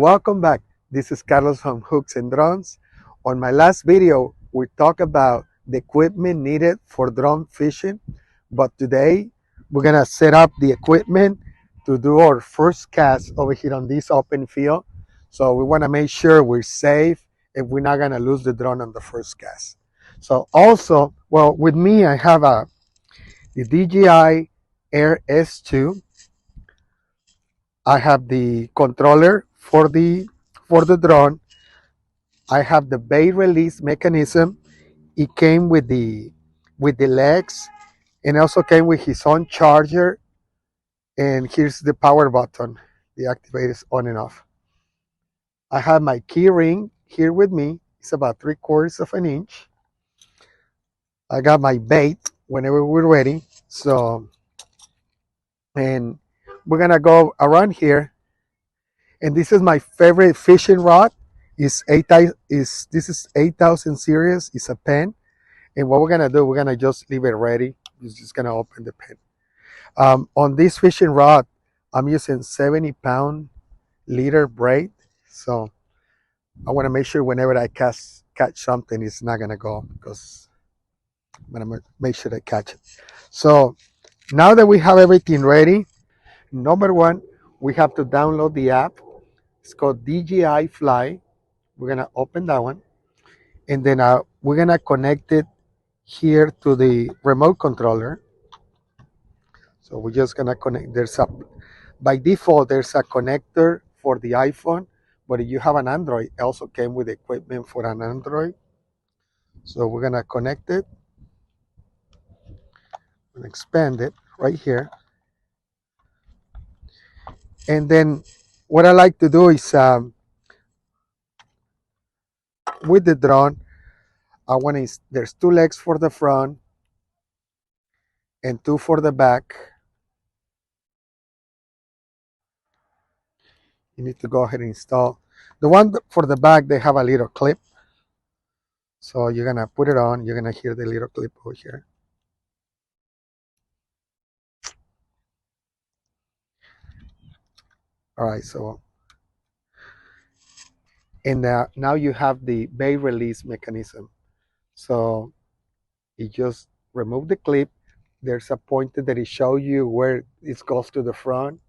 welcome back. This is Carlos from Hooks and Drones. On my last video, we talked about the equipment needed for drone fishing, but today we're gonna set up the equipment to do our first cast over here on this open field. So we wanna make sure we're safe and we're not gonna lose the drone on the first cast. So also, well, with me, I have the DJI Air S2. I have the controller for the drone. I have the bait release mechanism. It came with the legs, and also came with his own charger. And here's the power button. The activator is on and off. I have my key ring here with me. It's about 3/4 of an inch. I got my bait whenever we're ready. So, and we're gonna go around here. And this is my favorite fishing rod. This is 8,000 series. It's a pen. And what we're gonna do, we're gonna just leave it ready. We're just gonna open the pen. On this fishing rod, I'm using 70-pound leader braid. So I wanna make sure whenever I catch something, it's not gonna go, because I'm gonna make sure I catch it. So now that we have everything ready, number one, we have to download the app. It's called DJI Fly. We're gonna open that one, and then we're gonna connect it here to the remote controller. So we're just gonna connect. By default, there's a connector for the iPhone, but if you have an Android, it also came with equipment for an Android. So we're gonna connect it and expand it right here. And then what I like to do is with the drone, there's 2 legs for the front and 2 for the back. You need to go ahead and install. The one for the back, they have a little clip. So you're gonna put it on, you're gonna hear the little clip over here. All right, so, and now you have the bait release mechanism. So you just remove the clip. There's a pointer that it shows you where it goes to the front.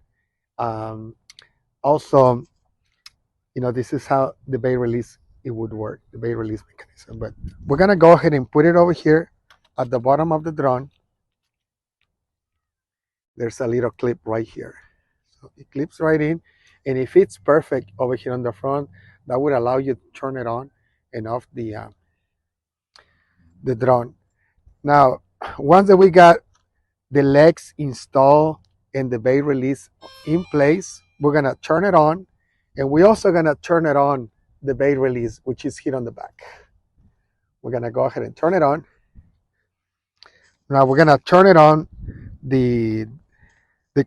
Also, this is how the bait release it would work, the bait release mechanism. But we're gonna go ahead and put it over here at the bottom of the drone. There's a little clip right here. So it clips right in, and if it's perfect over here on the front, that would allow you to turn it on and off the drone. Now, once that we got the legs installed and the bait release in place, we're gonna turn it on, and we're also gonna turn it on the bait release, which is here on the back. We're gonna go ahead and turn it on. Now we're gonna turn it on the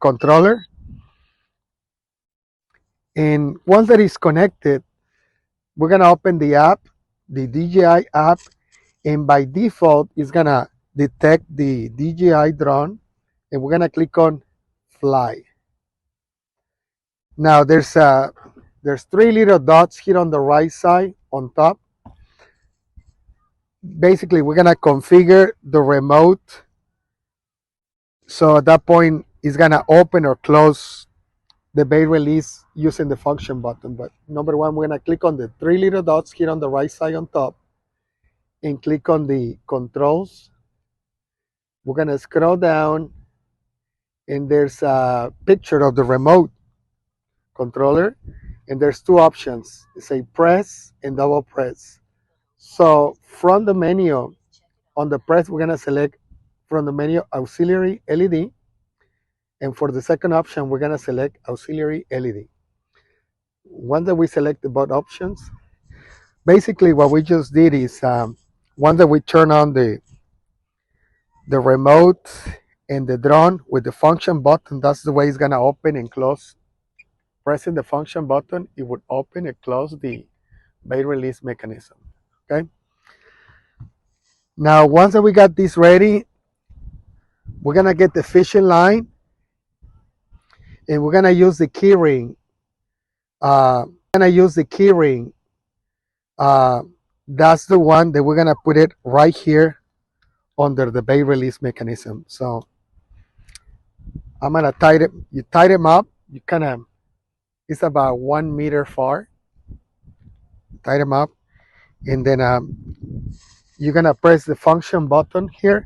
controller, and once that is connected, we're gonna open the app, the DJI app, and by default it's gonna detect the DJI drone, and we're gonna click on fly. Now there's 3 little dots here on the right side on top. Basically, we're gonna configure the remote, so at that point it's gonna open or close the bait release using the function button. But number one, we're gonna click on the 3 little dots here on the right side on top and click on the controls. We're gonna scroll down, and there's a picture of the remote controller, and there's 2 options. They say press and double press. So from the menu, on the press, we're gonna select from the menu auxiliary LED, and for the second option, we're gonna select auxiliary LED. Once that we select the both options, basically what we just did is once that we turn on the remote and the drone with the function button, that's the way it's gonna open and close. Pressing the function button, it would open and close the bait release mechanism. Okay. Now, once that we got this ready, we're gonna get the fishing line, and we're gonna use the key ring gonna use the key ring. Uh, that's the one that we're gonna put it right here under the bait release mechanism. So I'm gonna tie it. You tie them up. You kind of, it's about 1 meter far. Tie them up, and then you're gonna press the function button here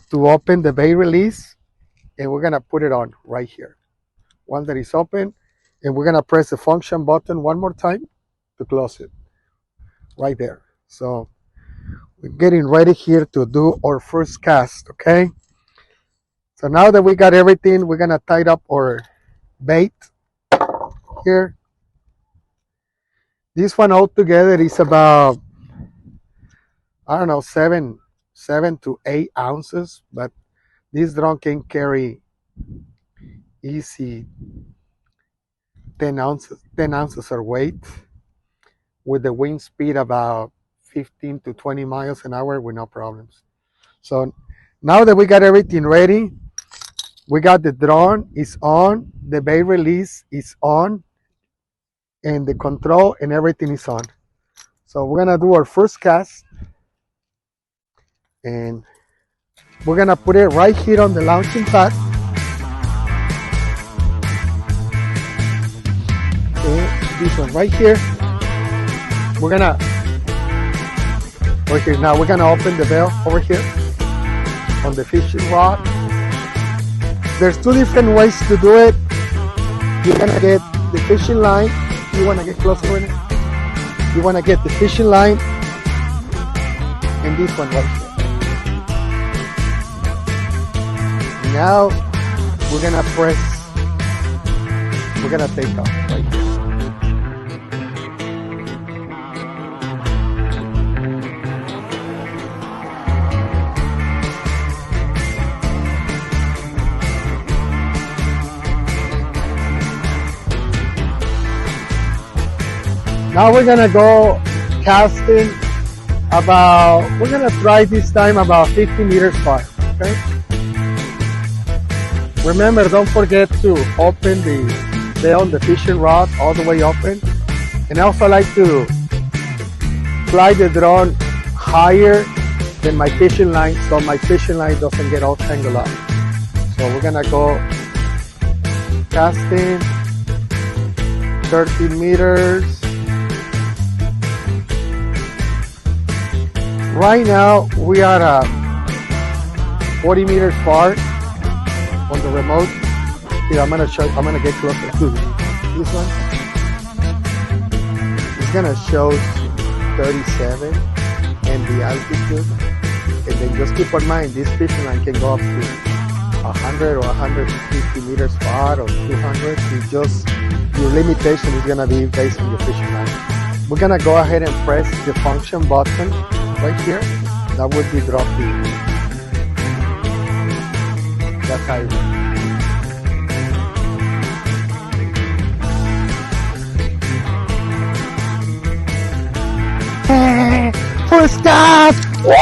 to open the bait release, and we're gonna put it on right here. Once that is open, and we're gonna press the function button one more time to close it right there. So we're getting ready here to do our first cast. Okay, so now that we got everything, we're gonna tie up our bait here. This one altogether is about, I don't know, 7 to 8 ounces, but this drum can carry easy 10 ounces of weight with the wind speed about 15 to 20 miles an hour with no problems. So now that we got everything ready, we got the drone is on, the bait release is on, and the control and everything is on. So we're gonna do our first cast, and we're gonna put it right here on the launching pad. So this one right here. We're gonna right here. Now we're gonna open the bell over here on the fishing rod. There's two different ways to do it. You're gonna get the fishing line. You wanna get closer with it. You wanna get the fishing line and this one right here. Now we're gonna press. We're gonna take off right here. Now we're gonna go casting about, we're gonna try this time about 50 meters far, okay? Remember, don't forget to open the fishing rod all the way open. And I also like to fly the drone higher than my fishing line so my fishing line doesn't get all tangled up. So we're gonna go casting 30 meters. Right now we are at 40 meters far on the remote. Here, I'm gonna get closer to this one. It's gonna show 37 and the altitude. And then just keep in mind, this fishing line can go up to 100 or 150 meters far or 200. Your limitation is gonna be based on your fishing line. We're gonna go ahead and press the function button right here. That would be drop D. That's how it works. First cast! Woo!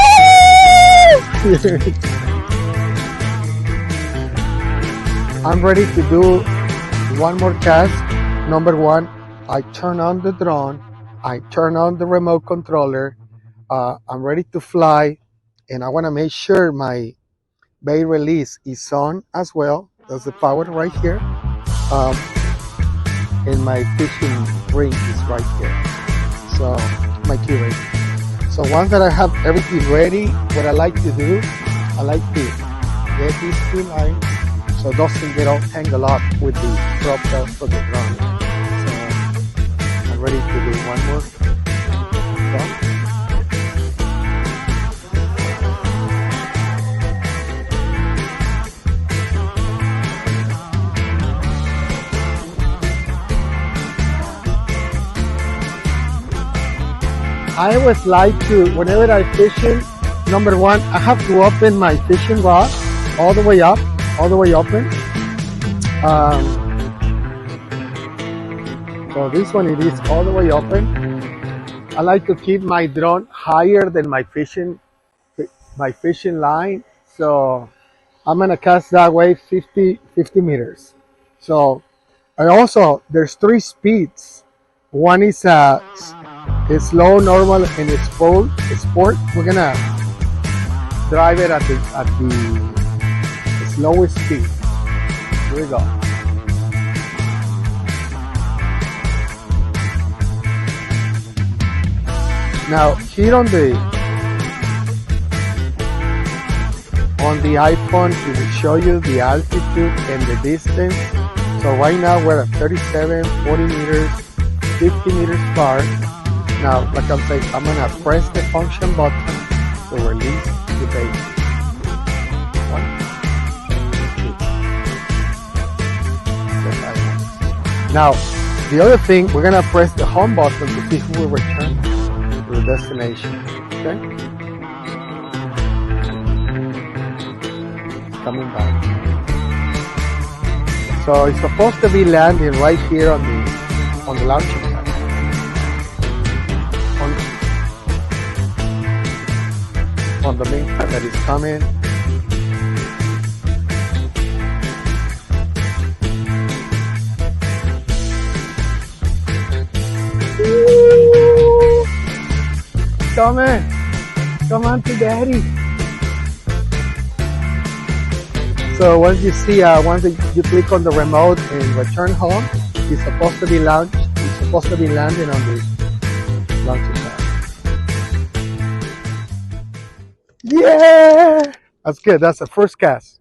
I'm ready to do one more cast. Number one, I turn on the drone, I turn on the remote controller, I'm ready to fly, and I want to make sure my bait release is on as well. There's the power right here, and my fishing ring is right here. So my key ring. So once that I have everything ready, what I like to do, I like to get these two lines so it doesn't get all tangled up with the prop tails for the drone. So I'm ready to do one more drop. I always like to, whenever I fishing, number one, I have to open my fishing rod all the way up, all the way open. So this one, it is all the way open. I like to keep my drone higher than my fishing line. So I'm gonna cast that way 50 meters. So And also, there's 3 speeds. One is it's low, normal, and it's full sport. We're gonna drive it at the slowest speed. Here we go. Now here on the iPhone, it will show you the altitude and the distance. So right now we're at 37, 40 meters, 50 meters far. Now, like I'm saying, I'm gonna press the function button to release the base. 1, 2. Now, the other thing, we're gonna press the home button to see if we return to the destination. Okay? It's coming back. So it's supposed to be landing right here on the launching pad. On the main pad that is coming. Ooh. Come on to daddy. So once you see, once you click on the remote and return home, it's supposed to be launched. It's supposed to be landing on the launching pad. Yeah, that's good. That's the first cast.